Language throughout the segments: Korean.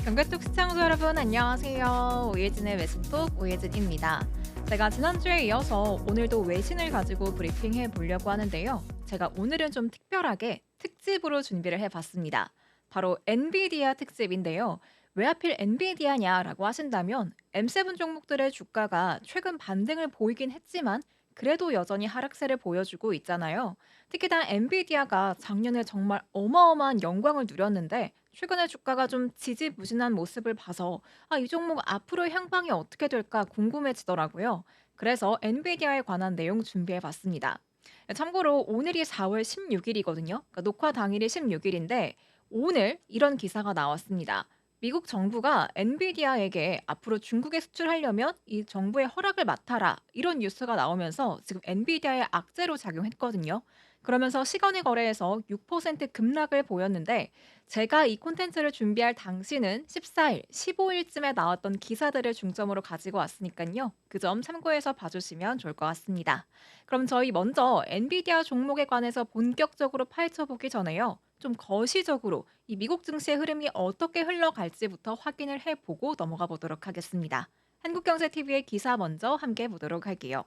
경배톡 시청자 여러분 안녕하세요. 오예진의 외신톡 오예진입니다. 제가 지난주에 이어서 오늘도 외신을 가지고 브리핑해 보려고 하는데요. 제가 오늘은 좀 특별하게 특집으로 준비를 해봤습니다. 바로 엔비디아 특집인데요. 왜 하필 엔비디아냐라고 하신다면 M7 종목들의 주가가 최근 반등을 보이긴 했지만 그래도 여전히 하락세를 보여주고 있잖아요. 특히나 엔비디아가 작년에 정말 어마어마한 영광을 누렸는데 최근에 주가가 좀 지지부진한 모습을 봐서 이 종목 앞으로의 향방이 어떻게 될까 궁금해지더라고요. 그래서 엔비디아에 관한 내용 준비해 봤습니다. 참고로 오늘이 4월 16일이거든요. 그러니까 녹화 당일이 16일인데 오늘 이런 기사가 나왔습니다. 미국 정부가 엔비디아에게 앞으로 중국에 수출하려면 이 정부의 허락을 맡아라 이런 뉴스가 나오면서 지금 엔비디아의 악재로 작용했거든요. 그러면서 시간의 거래에서 6% 급락을 보였는데 제가 이 콘텐츠를 준비할 당시는 14일, 15일쯤에 나왔던 기사들을 중점으로 가지고 왔으니까요. 그 점 참고해서 봐주시면 좋을 것 같습니다. 그럼 저희 먼저 엔비디아 종목에 관해서 본격적으로 파헤쳐보기 전에요. 좀 거시적으로 이 미국 증시의 흐름이 어떻게 흘러갈지부터 확인을 해보고 넘어가 보도록 하겠습니다. 한국경제TV의 기사 먼저 함께 보도록 할게요.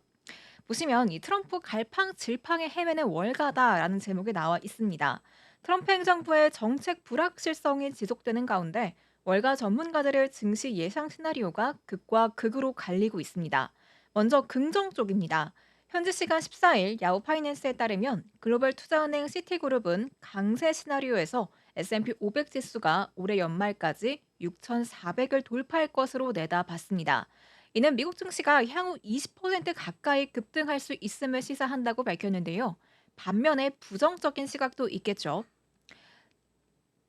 보시면 이 트럼프 갈팡질팡의 해외는 월가다라는 제목이 나와 있습니다. 트럼프 행정부의 정책 불확실성이 지속되는 가운데 월가 전문가들의 증시 예상 시나리오가 극과 극으로 갈리고 있습니다. 먼저 긍정 쪽입니다. 현지 시간 14일 야후 파이낸스에 따르면 글로벌 투자은행 시티그룹은 강세 시나리오에서 S&P 500 지수가 올해 연말까지 6,400을 돌파할 것으로 내다봤습니다. 이는 미국 증시가 향후 20% 가까이 급등할 수 있음을 시사한다고 밝혔는데요. 반면에 부정적인 시각도 있겠죠.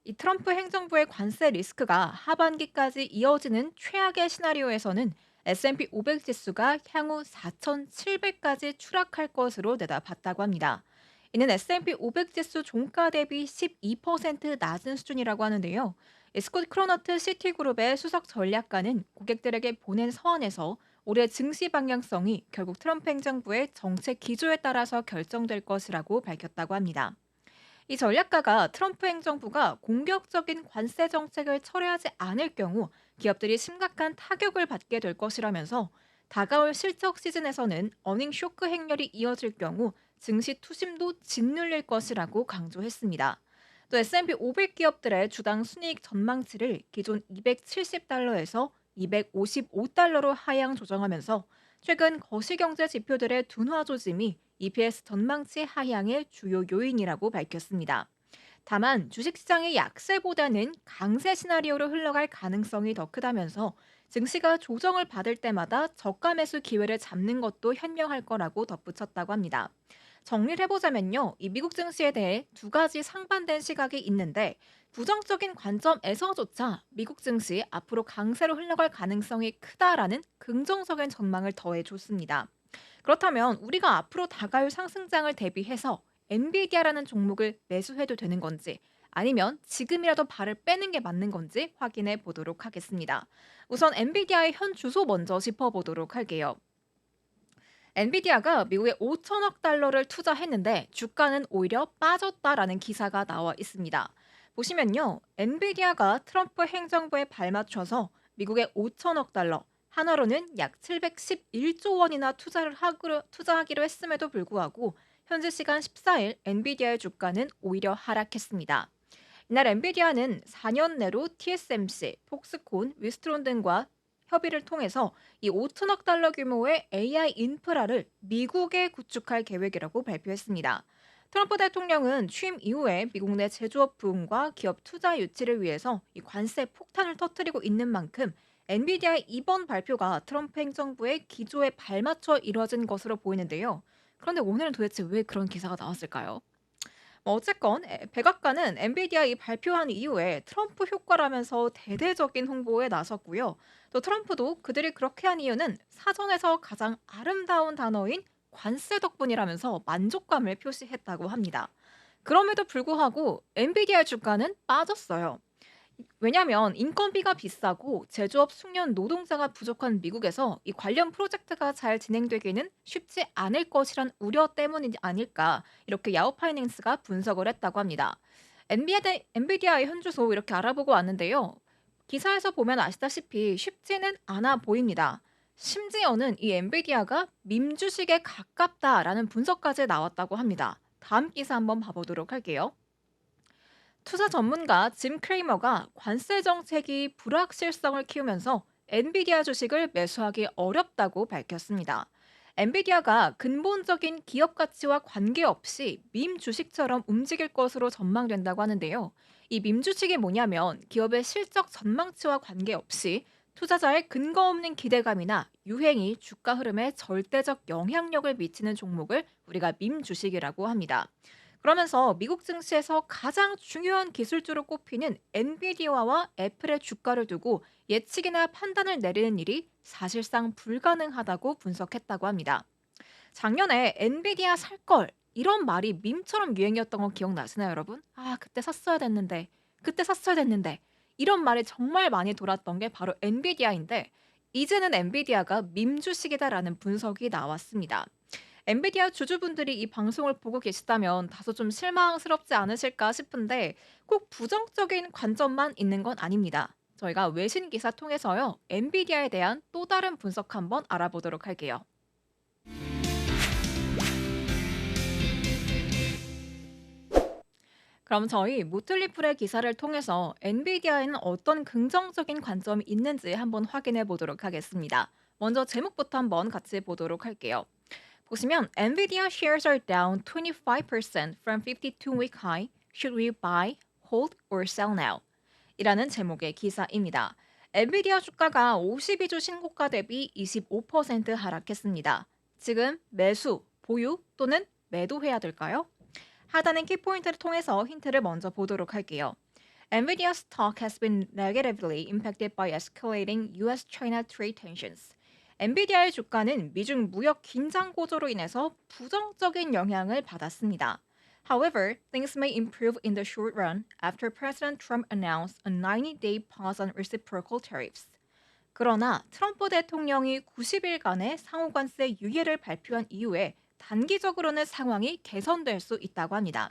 이 트럼프 행정부의 관세 리스크가 하반기까지 이어지는 최악의 시나리오에서는 S&P 500 지수가 향후 4,700까지 추락할 것으로 내다봤다고 합니다. 이는 S&P 500 지수 종가 대비 12% 낮은 수준이라고 하는데요. 스콧 크로너트 시티그룹의 수석 전략가는 고객들에게 보낸 서한에서 올해 증시 방향성이 결국 트럼프 행정부의 정책 기조에 따라서 결정될 것이라고 밝혔다고 합니다. 이 전략가가 트럼프 행정부가 공격적인 관세 정책을 철회하지 않을 경우 기업들이 심각한 타격을 받게 될 것이라면서 다가올 실적 시즌에서는 어닝 쇼크 행렬이 이어질 경우 증시 투심도 짓눌릴 것이라고 강조했습니다. 또 S&P 500 기업들의 주당 순이익 전망치를 기존 270달러에서 255달러로 하향 조정하면서 최근 거시경제 지표들의 둔화 조짐이 EPS 전망치 하향의 주요 요인이라고 밝혔습니다. 다만 주식시장의 약세보다는 강세 시나리오로 흘러갈 가능성이 더 크다면서 증시가 조정을 받을 때마다 저가 매수 기회를 잡는 것도 현명할 거라고 덧붙였다고 합니다. 정리를 해보자면요. 이 미국 증시에 대해 두 가지 상반된 시각이 있는데 부정적인 관점에서조차 미국 증시 앞으로 강세로 흘러갈 가능성이 크다라는 긍정적인 전망을 더해줬습니다. 그렇다면 우리가 앞으로 다가올 상승장을 대비해서 엔비디아라는 종목을 매수해도 되는 건지 아니면 지금이라도 발을 빼는 게 맞는 건지 확인해 보도록 하겠습니다. 우선 엔비디아의 현 주소 먼저 짚어보도록 할게요. 엔비디아가 미국에 5천억 달러를 투자했는데 주가는 오히려 빠졌다라는 기사가 나와 있습니다. 보시면요. 엔비디아가 트럼프 행정부에 발맞춰서 미국에 5천억 달러, 한화로는 약 711조 원이나 투자하기로 했음에도 불구하고 현지 시간 14일 엔비디아의 주가는 오히려 하락했습니다. 이날 엔비디아는 4년 내로 TSMC, 폭스콘, 위스트론 등과 협의를 통해서 이 5천억 달러 규모의 AI 인프라를 미국에 구축할 계획이라고 발표했습니다. 트럼프 대통령은 취임 이후에 미국 내 제조업 부흥과 기업 투자 유치를 위해서 이 관세 폭탄을 터뜨리고 있는 만큼 엔비디아의 이번 발표가 트럼프 행정부의 기조에 발맞춰 이뤄진 것으로 보이는데요. 그런데 오늘은 도대체 왜 그런 기사가 나왔을까요? 어쨌건 백악관은 엔비디아 이 발표한 이후에 트럼프 효과라면서 대대적인 홍보에 나섰고요. 또 트럼프도 그들이 그렇게 한 이유는 사전에서 가장 아름다운 단어인 관세 덕분이라면서 만족감을 표시했다고 합니다. 그럼에도 불구하고 엔비디아 주가는 빠졌어요. 왜냐하면 인건비가 비싸고 제조업 숙련 노동자가 부족한 미국에서 이 관련 프로젝트가 잘 진행되기는 쉽지 않을 것이란 우려 때문이 아닐까 이렇게 야후파이낸스가 분석을 했다고 합니다. 엔비디아의 현주소 이렇게 알아보고 왔는데요. 기사에서 보면 아시다시피 쉽지는 않아 보입니다. 심지어는 이 엔비디아가 밈 주식에 가깝다라는 분석까지 나왔다고 합니다. 다음 기사 한번 봐보도록 할게요. 투자 전문가 짐 크레이머가 관세 정책이 불확실성을 키우면서 엔비디아 주식을 매수하기 어렵다고 밝혔습니다. 엔비디아가 근본적인 기업 가치와 관계없이 밈 주식처럼 움직일 것으로 전망된다고 하는데요. 이 밈 주식이 뭐냐면 기업의 실적 전망치와 관계없이 투자자의 근거 없는 기대감이나 유행이 주가 흐름에 절대적 영향력을 미치는 종목을 우리가 밈 주식이라고 합니다. 그러면서 미국 증시에서 가장 중요한 기술주로 꼽히는 엔비디아와 애플의 주가를 두고 예측이나 판단을 내리는 일이 사실상 불가능하다고 분석했다고 합니다. 작년에 엔비디아 살 걸 이런 말이 밈처럼 유행이었던 거 기억나시나요, 여러분? 아, 그때 샀어야 됐는데. 그때 샀어야 됐는데. 이런 말이 정말 많이 돌았던 게 바로 엔비디아인데 이제는 엔비디아가 밈 주식이다라는 분석이 나왔습니다. 엔비디아 주주분들이 이 방송을 보고 계시다면 다소 좀 실망스럽지 않으실까 싶은데 꼭 부정적인 관점만 있는 건 아닙니다. 저희가 외신 기사 통해서요, 엔비디아에 대한 또 다른 분석 한번 알아보도록 할게요. 그럼 저희 모틀리플의 기사를 통해서 엔비디아에는 어떤 긍정적인 관점이 있는지 한번 확인해 보도록 하겠습니다. 먼저 제목부터 한번 같이 보도록 할게요. 보시면 Nvidia shares are down 25% from 52-week high. Should we buy, hold, or sell now? 이라는 제목의 기사입니다. 엔비디아 주가가 52주 신고가 대비 25% 하락했습니다. 지금 매수, 보유 또는 매도해야 될까요? 하단의 키포인트를 통해서 힌트를 먼저 보도록 할게요. Nvidia stock has been negatively impacted by escalating US-China trade tensions. 엔비디아의 주가는 미중 무역 긴장 고조로 인해서 부정적인 영향을 받았습니다. However, things may improve in the short run after President Trump announced a 90-day pause on reciprocal tariffs. 그러나 트럼프 대통령이 90일간의 상호관세 유예를 발표한 이후에 단기적으로는 상황이 개선될 수 있다고 합니다.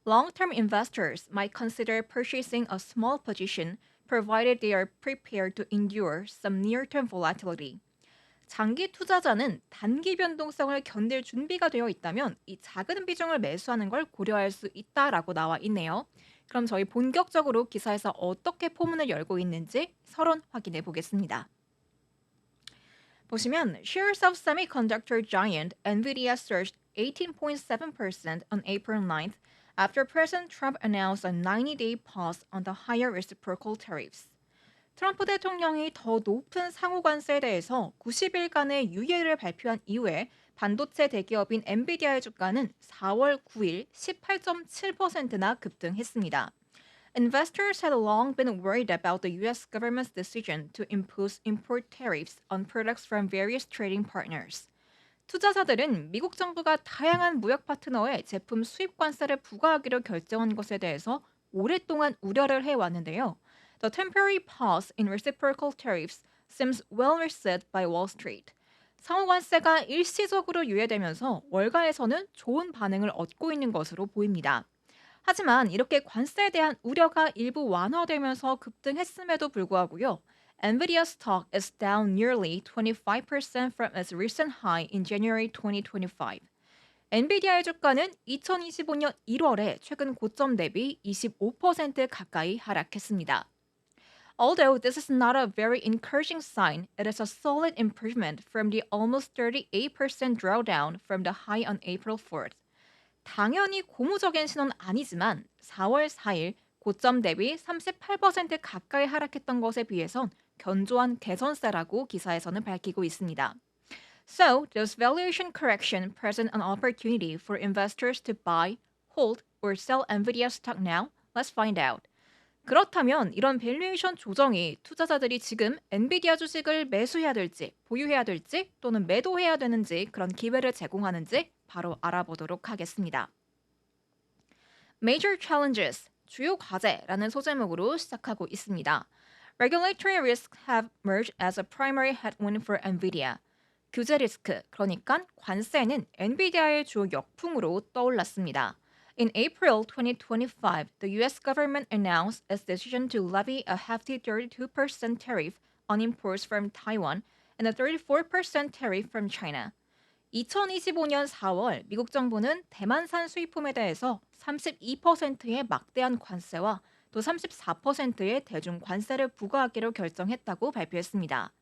Long-term investors might consider purchasing a small position provided they are prepared to endure some near-term volatility. 장기 투자자는 단기 변동성을 견딜 준비가 되어 있다면 이 작은 비중을 매수하는 걸 고려할 수 있다라고 나와 있네요. 그럼 저희 본격적으로 기사에서 어떻게 포문을 열고 있는지 서론 확인해 보겠습니다. 보시면 shares of semiconductor giant Nvidia surged 18.7% on April 9th after President Trump announced a 90-day pause on the higher reciprocal tariffs. 트럼프 대통령이 더 높은 상호 관세에 대해서 90일간의 유예를 발표한 이후에 반도체 대기업인 엔비디아의 주가는 4월 9일 18.7%나 급등했습니다. Investors had long been worried about the US government's decision to impose import tariffs on products from various trading partners. 투자자들은 미국 정부가 다양한 무역 파트너에 제품 수입 관세를 부과하기로 결정한 것에 대해서 오랫동안 우려를 해왔는데요. The temporary pause in reciprocal tariffs seems well received by Wall Street. 상호관세가 일시적으로 유예되면서 월가에서는 좋은 반응을 얻고 있는 것으로 보입니다. 하지만 이렇게 관세에 대한 우려가 일부 완화되면서 급등했음에도 불구하고요. Nvidia stock is down nearly 25% from its recent high in January 2025. 엔비디아의 주가는 2025년 1월에 최근 고점 대비 25% 가까이 하락했습니다. Although this is not a very encouraging sign, it is a solid improvement from the almost 38% drawdown from the high on April 4th. 당연히 고무적인 신호는 아니지만 4월 4일 고점 대비 38% 가까이 하락했던 것에 비해선 견조한 개선세라고 기사에서는 밝히고 있습니다. So, does valuation correction present an opportunity for investors to buy, hold, or sell Nvidia stock now? Let's find out. 그렇다면 이런 밸류에이션 조정이 투자자들이 지금 엔비디아 주식을 매수해야 될지, 보유해야 될지, 또는 매도해야 되는지 그런 기회를 제공하는지 바로 알아보도록 하겠습니다. Major Challenges, 주요 과제라는 소제목으로 시작하고 있습니다. Regulatory risks have emerged as a primary headwind for NVIDIA. 규제 리스크, 그러니까 관세는 엔비디아의 주요 역풍으로 떠올랐습니다. In April 2025, the US government announced its decision to levy a hefty 32% tariff on imports from Taiwan and a 34% tariff from China. 2025년 4월 미국 정부는 대만산 수입품에 대해서 32%의 막대한 관세와 또 34%의 대중 관세를 부과하기로 결정했다고 발표했습니다.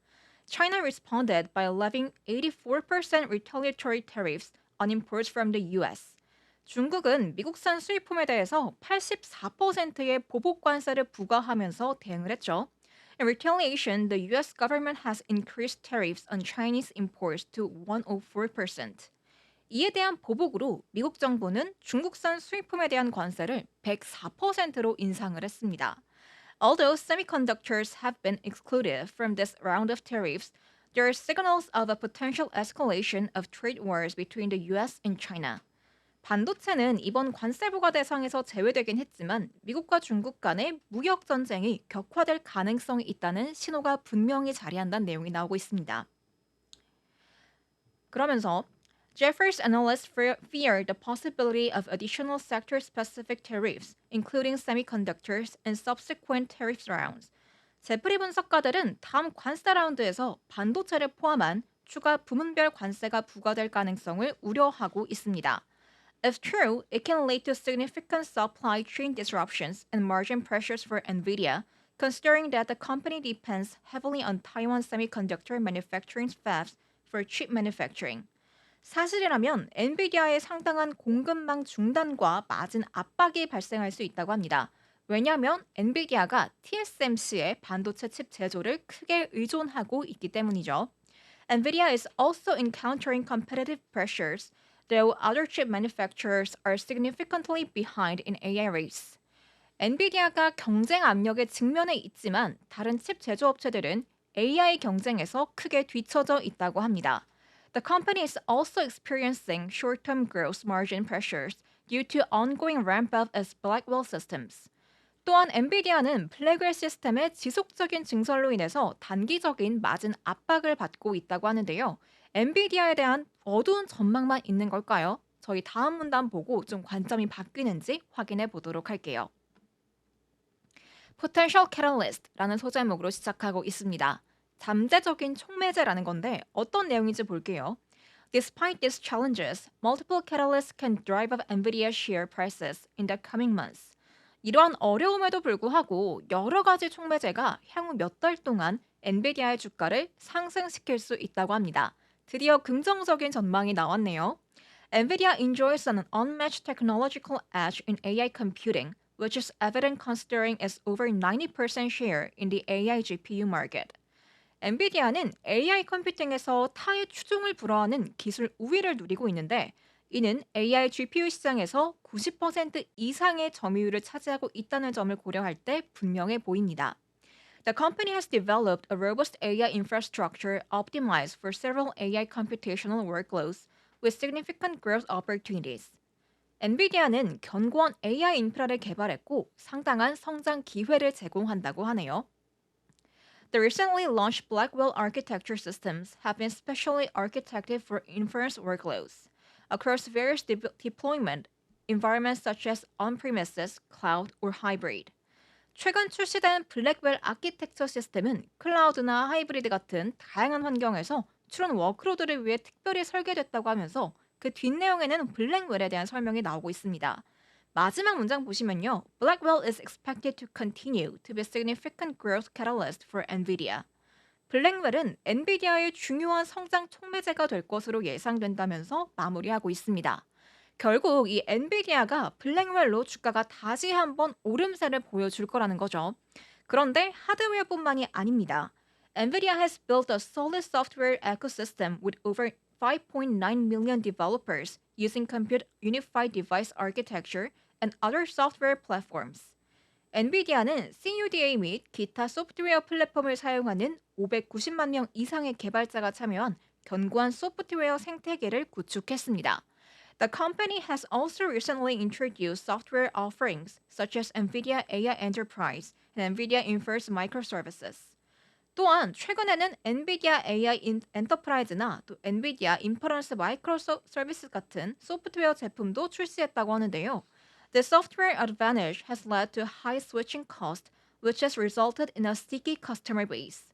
China responded by levying 84% retaliatory tariffs on imports from the US. 중국은 미국산 수입품에 대해서 84%의 보복 관세를 부과하면서 대응을 했죠. In retaliation, the US government has increased tariffs on Chinese imports to 104%. 이에 대한 보복으로 미국 정부는 중국산 수입품에 대한 관세를 104%로 인상을 했습니다. Although semiconductors have been excluded from this round of tariffs, there are signals of a potential escalation of trade wars between the US and China. 반도체는 이번 관세 부과 대상에서 제외되긴 했지만 미국과 중국 간의 무역 전쟁이 격화될 가능성이 있다는 신호가 분명히 자리한다는 내용이 나오고 있습니다. 그러면서 Jefferies analysts fear the possibility of additional sector-specific tariffs, including semiconductors, and subsequent tariff rounds. 제프리 분석가들은 다음 관세 라운드에서 반도체를 포함한 추가 부문별 관세가 부과될 가능성을 우려하고 있습니다. If true, it can lead to significant supply chain disruptions and margin pressures for NVIDIA, considering that the company depends heavily on Taiwan semiconductor manufacturing fabs for chip manufacturing. 사실이라면 엔비디아의 상당한 공급망 중단과 마진 압박이 발생할 수 있다고 합니다. 왜냐하면 엔비디아가 TSMC의 반도체 칩 제조를 크게 의존하고 있기 때문이죠. NVIDIA is also encountering competitive pressures, though other chip manufacturers are significantly behind in AI race. 엔비디아가 경쟁 압력에 직면해 있지만 다른 칩 제조업체들은 AI 경쟁에서 크게 뒤처져 있다고 합니다. The company is also experiencing short-term gross margin pressures due to ongoing ramp-up of Blackwell systems. 또한 엔비디아는 블랙웰 시스템의 지속적인 증설로 인해서 단기적인 마진 압박을 받고 있다고 하는데요. 엔비디아에 대한 어두운 전망만 있는 걸까요? 저희 다음 문단 보고 좀 관점이 바뀌는지 확인해 보도록 할게요. Potential Catalyst라는 소제목으로 시작하고 있습니다. 잠재적인 촉매제라는 건데 어떤 내용인지 볼게요. Despite these challenges, multiple catalysts can drive up NVIDIA share prices in the coming months. 이러한 어려움에도 불구하고 여러 가지 촉매제가 향후 몇 달 동안 엔비디아의 주가를 상승시킬 수 있다고 합니다. 드디어 긍정적인 전망이 나왔네요. NVIDIA enjoys an unmatched technological edge in AI computing, which is evident considering its over 90% share in the AI GPU market. 엔비디아는 AI 컴퓨팅에서 타의 추종을 불허하는 기술 우위를 누리고 있는데 이는 AI GPU 시장에서 90% 이상의 점유율을 차지하고 있다는 점을 고려할 때 분명해 보입니다. The company has developed a robust AI infrastructure optimized for several AI computational workloads with significant growth opportunities. 엔비디아는 견고한 AI 인프라를 개발했고 상당한 성장 기회를 제공한다고 하네요. The recently launched Blackwell architecture systems have been specially architected for inference workloads across various deployment environments such as on-premises, cloud, or hybrid. 최근 출시된 블랙웰 아키텍처 시스템은 클라우드나 하이브리드 같은 다양한 환경에서 추론 워크로드를 위해 특별히 설계됐다고 하면서 그 뒷내용에는 블랙웰에 대한 설명이 나오고 있습니다. 마지막 문장 보시면요. Blackwell is expected to continue to be a significant growth catalyst for NVIDIA. 블랙웰은 엔비디아의 중요한 성장 촉매제가 될 것으로 예상된다면서 마무리하고 있습니다. 결국 이 엔비디아가 블랙웰로 주가가 다시 한번 오름세를 보여줄 거라는 거죠. 그런데 하드웨어뿐만이 아닙니다. NVIDIA has built a solid software ecosystem with over 5.9 million developers using Compute Unified Device Architecture and other software platforms. 엔비디아는 CUDA 및 기타 소프트웨어 플랫폼을 사용하는 590만 명 이상의 개발자가 참여한 견고한 소프트웨어 생태계를 구축했습니다. The company has also recently introduced software offerings such as NVIDIA AI Enterprise and NVIDIA Inference Microservices. 또한 최근에는 엔비디아 AI 엔터프라이즈나 또 엔비디아 인퍼런스 마이크로 서비스 같은 소프트웨어 제품도 출시했다고 하는데요. The software advantage has led to high switching cost, which has resulted in a sticky customer base.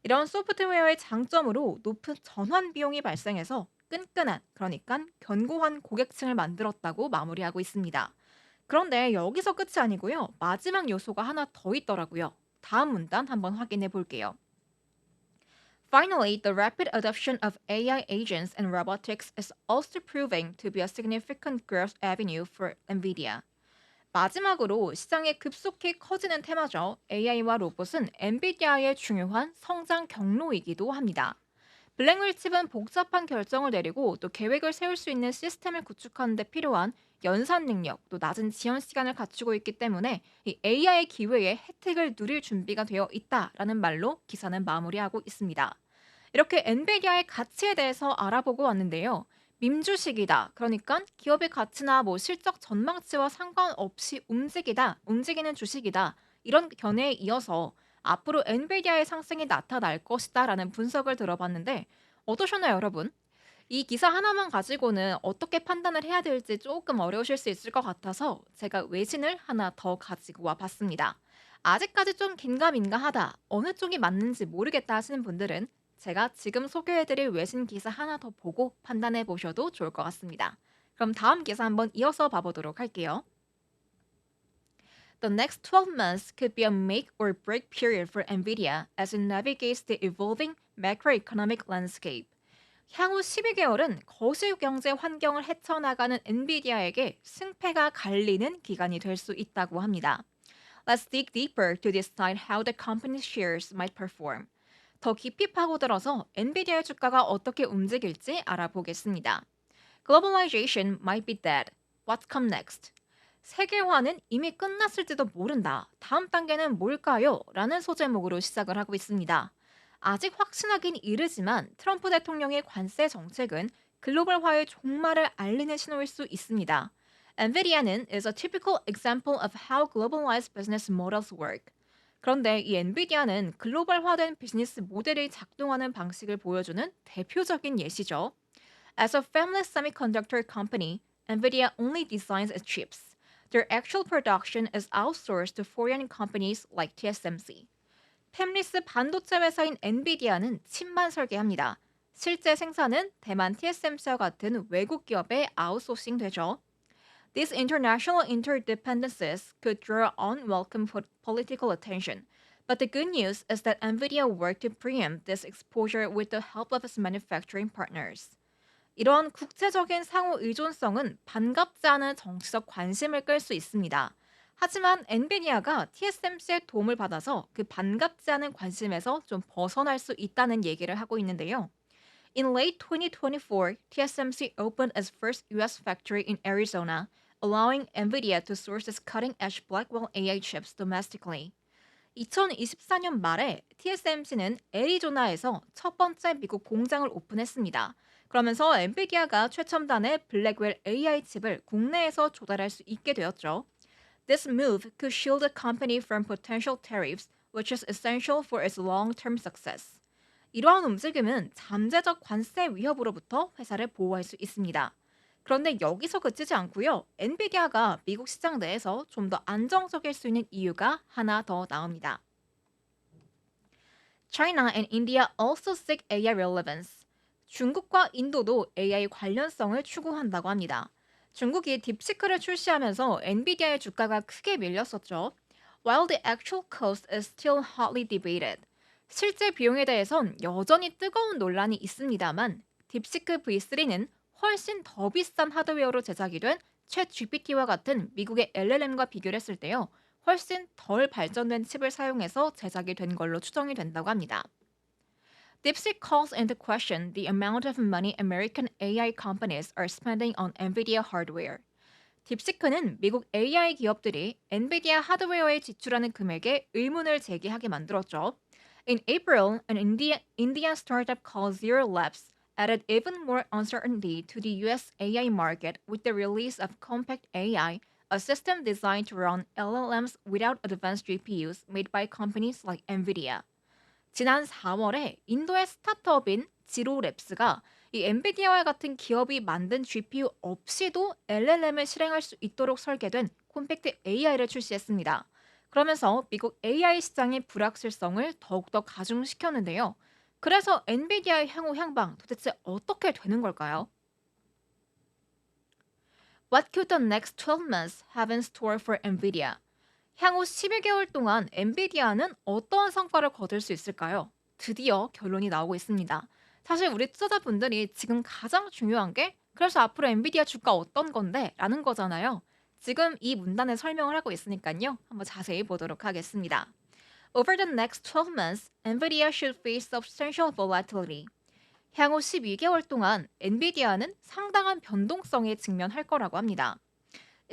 이런 소프트웨어의 장점으로 높은 전환 비용이 발생해서 끈끈한, 그러니까 견고한 고객층을 만들었다고 마무리하고 있습니다. 그런데 여기서 끝이 아니고요. 마지막 요소가 하나 더 있더라고요. 다음 문단 한번 확인해 볼게요. Finally, the rapid adoption of AI agents and robotics is also proving to be a significant growth avenue for NVIDIA. 마지막으로 시장에 급속히 커지는 테마죠. AI와 로봇은 엔비디아의 중요한 성장 경로이기도 합니다. 블랙홀 칩은 복잡한 결정을 내리고 또 계획을 세울 수 있는 시스템을 구축하는 데 필요한 연산 능력, 또 낮은 지연 시간을 갖추고 있기 때문에 이 AI의 기회에 혜택을 누릴 준비가 되어 있다라는 말로 기사는 마무리하고 있습니다. 이렇게 엔비디아의 가치에 대해서 알아보고 왔는데요. 밈주식이다. 그러니까 기업의 가치나 뭐 실적 전망치와 상관없이 움직이는 주식이다. 이런 견해에 이어서 앞으로 엔비디아의 상승이 나타날 것이다라는 분석을 들어봤는데 어떠셨나요, 여러분? 이 기사 하나만 가지고는 어떻게 판단을 해야 될지 조금 어려우실 수 있을 것 같아서 제가 외신을 하나 더 가지고 와 봤습니다. 아직까지 좀 긴가민가하다, 어느 쪽이 맞는지 모르겠다 하시는 분들은 제가 지금 소개해드릴 외신 기사 하나 더 보고 판단해 보셔도 좋을 것 같습니다. 그럼 다음 기사 한번 이어서 봐보도록 할게요. The next 12 months could be a make or break period for NVIDIA as it navigates the evolving macroeconomic landscape. 향후 12개월은 거시 경제 환경을 헤쳐나가는 엔비디아에게 승패가 갈리는 기간이 될 수 있다고 합니다. Let's dig deeper to decide how the company's shares might perform. 더 깊이 파고들어서 엔비디아의 주가가 어떻게 움직일지 알아보겠습니다. Globalization might be dead. What's come next? 세계화는 이미 끝났을지도 모른다. 다음 단계는 뭘까요? 라는 소제목으로 시작을 하고 있습니다. 아직 확신하긴 이르지만 트럼프 대통령의 관세 정책은 글로벌화의 종말을 알리는 신호일 수 있습니다. 엔비디아는 is a typical example of how globalized business models work. 그런데 이 엔비디아는 글로벌화된 비즈니스 모델이 작동하는 방식을 보여주는 대표적인 예시죠. As a family semiconductor company, NVIDIA only designs its chips. Their actual production is outsourced to foreign companies like TSMC. 팹리스 반도체 회사인 엔비디아는 칩만 설계합니다. 실제 생산은 대만 TSMC와 같은 외국 기업에 아웃소싱 되죠. These international interdependencies could draw unwelcome political attention, but the good news is that NVIDIA worked to preempt this exposure with the help of its manufacturing partners. 이러한 국제적인 상호 의존성은 반갑지 않은 정치적 관심을 끌 수 있습니다. 하지만 엔비디아가 TSMC의 도움을 받아서 그 반갑지 않은 관심에서 좀 벗어날 수 있다는 얘기를 하고 있는데요. In late 2024, TSMC opened its first US factory in Arizona, allowing NVIDIA to source its cutting-edge Blackwell AI chips domestically. 2024년 말에 TSMC는 애리조나에서 첫 번째 미국 공장을 오픈했습니다. 그러면서 엔비디아가 최첨단의 블랙웰 AI 칩을 국내에서 조달할 수 있게 되었죠. This move could shield the company from potential tariffs, which is essential for its long-term success. 이러한 움직임은 잠재적 관세 위협으로부터 회사를 보호할 수 있습니다. 그런데 여기서 그치지 않고요. 엔비디아가 미국 시장 내에서 좀 더 안정적일 수 있는 이유가 하나 더 나옵니다. China and India also seek AI relevance. 중국과 인도도 AI 관련성을 추구한다고 합니다. 중국이 딥시크를 출시하면서 엔비디아의 주가가 크게 밀렸었죠. While the actual cost is still hotly debated. 실제 비용에 대해선 여전히 뜨거운 논란이 있습니다만 딥시크 V3는 훨씬 더 비싼 하드웨어로 제작이 된 챗GPT와 같은 미국의 LLM과 비교를 했을 때요. 훨씬 덜 발전된 칩을 사용해서 제작이 된 걸로 추정이 된다고 합니다. DeepSeek calls into question the amount of money American AI companies are spending on NVIDIA hardware. 딥시크는 미국 AI 기업들이 엔비디아 하드웨어에 지출하는 금액에 의문을 제기하게 만들었죠. In April, an Indian startup called Zero Labs added even more uncertainty to the US AI market with the release of Compact AI, a system designed to run LLMs without advanced GPUs made by companies like NVIDIA. 지난 4월에 인도의 스타트업인 지로랩스가 이 엔비디아와 같은 기업이 만든 GPU 없이도 LLM을 실행할 수 있도록 설계된 콤팩트 AI를 출시했습니다. 그러면서 미국 AI 시장의 불확실성을 더욱더 가중시켰는데요. 그래서 엔비디아의 향후 향방 도대체 어떻게 되는 걸까요? What could the next 12 months have in store for Nvidia? 향후 12개월 동안 엔비디아는 어떠한 성과를 거둘 수 있을까요? 드디어 결론이 나오고 있습니다. 사실 우리 투자자분들이 지금 가장 중요한 게 그래서 앞으로 엔비디아 주가 어떤 건데? 라는 거잖아요. 지금 이 문단에 설명을 하고 있으니까요. 한번 자세히 보도록 하겠습니다. Over the next 12 months, Nvidia should face substantial volatility. 향후 12개월 동안 엔비디아는 상당한 변동성에 직면할 거라고 합니다.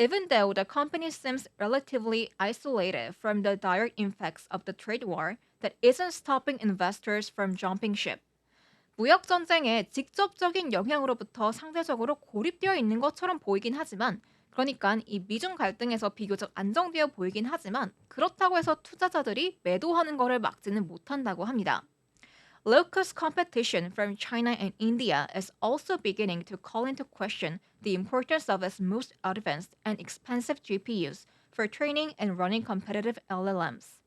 Even though the company seems relatively isolated from the direct impacts of the trade war that isn't stopping investors from jumping ship. 무역 전쟁의 직접적인 영향으로부터 상대적으로 고립되어 있는 것처럼 보이긴 하지만 그러니까 이 미중 갈등에서 비교적 안정되어 보이긴 하지만 그렇다고 해서 투자자들이 매도하는 것을 막지는 못한다고 합니다. Low-cost competition from China and India is also beginning to call into question the importance of its most advanced and expensive GPUs for training and running competitive LLMs.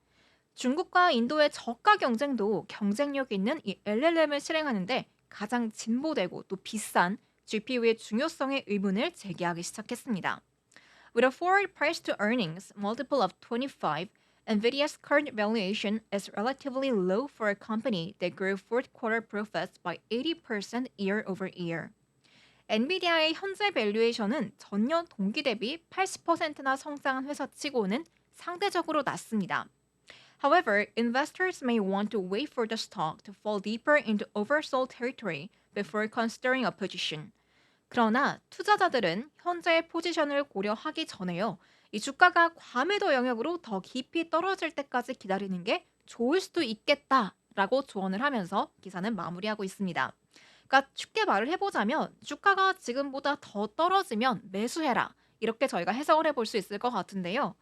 중국과 인도의 저가 경쟁도 경쟁력 있는 이 LLM을 실행하는데 가장 진보되고 또 비싼 GPU의 중요성의 의문을 제기하기 시작했습니다. With a forward price to earnings multiple of 25, Nvidia's current valuation is relatively low for a company that grew fourth quarter profits by 80% year over year. 엔비디아의 현재 밸류에이션은 전년 동기 대비 80%나 성장한 회사치고는 상대적으로 낮습니다. However, investors may want to wait for the stock to fall deeper into oversold territory before considering a position. 그러나 투자자들은 현재의 포지션을 고려하기 전에요. 이 주가가 과매도 영역으로 더 깊이 떨어질 때까지 기다리는 게 좋을 수도 있겠다라고 조언을 하면서 기사는 마무리하고 있습니다. 그러니까 쉽게 말을 해보자면 주가가 지금보다 더 떨어지면 매수해라. 이렇게 저희가 해석을 해볼 수 있을 것 같은데요.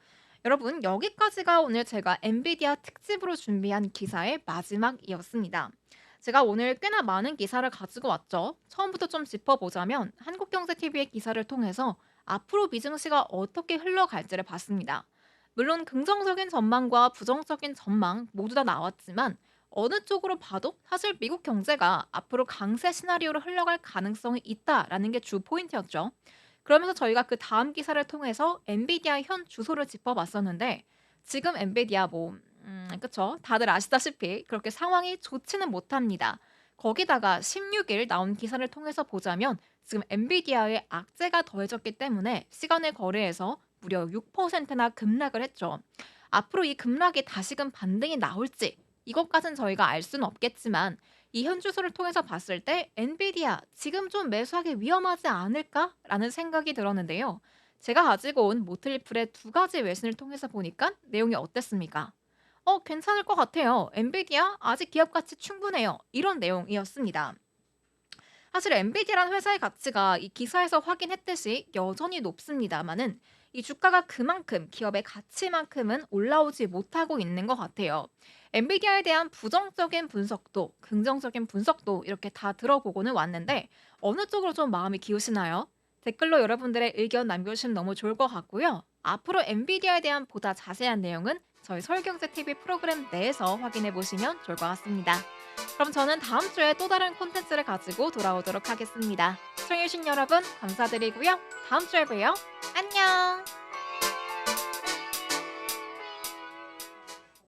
여러분 여기까지가 오늘 제가 엔비디아 특집으로 준비한 기사의 마지막이었습니다. 제가 오늘 꽤나 많은 기사를 가지고 왔죠. 처음부터 좀 짚어보자면 한국경제TV의 기사를 통해서 앞으로 미증시가 어떻게 흘러갈지를 봤습니다. 물론 긍정적인 전망과 부정적인 전망 모두 다 나왔지만 어느 쪽으로 봐도 사실 미국 경제가 앞으로 강세 시나리오로 흘러갈 가능성이 있다라는 게 주 포인트였죠. 그러면서 저희가 그 다음 기사를 통해서 엔비디아의 현 주소를 짚어봤었는데 지금 엔비디아 그쵸? 다들 아시다시피 그렇게 상황이 좋지는 못합니다. 거기다가 16일 나온 기사를 통해서 보자면 지금 엔비디아의 악재가 더해졌기 때문에 시간의 거래에서 무려 6%나 급락을 했죠. 앞으로 이 급락이 다시금 반등이 나올지 이것까진 저희가 알 수는 없겠지만 이 현주소를 통해서 봤을 때 엔비디아 지금 좀 매수하기 위험하지 않을까라는 생각이 들었는데요. 제가 가지고 온 모틀리플의 두 가지 외신을 통해서 보니까 내용이 어땠습니까? 괜찮을 것 같아요. 엔비디아 아직 기업 가치 충분해요. 이런 내용이었습니다. 사실 엔비디아라는 회사의 가치가 이 기사에서 확인했듯이 여전히 높습니다만은 이 주가가 그만큼 기업의 가치만큼은 올라오지 못하고 있는 것 같아요. 엔비디아에 대한 부정적인 분석도 긍정적인 분석도 이렇게 다 들어보고는 왔는데 어느 쪽으로 좀 마음이 기우시나요? 댓글로 여러분들의 의견 남겨주시면 너무 좋을 것 같고요. 앞으로 엔비디아에 대한 보다 자세한 내용은 저희 서울경제TV 프로그램 내에서 확인해 보시면 좋을 것 같습니다. 그럼 저는 다음 주에 또 다른 콘텐츠를 가지고 돌아오도록 하겠습니다. 시청해주신 여러분 감사드리고요. 다음 주에 봬요. 안녕!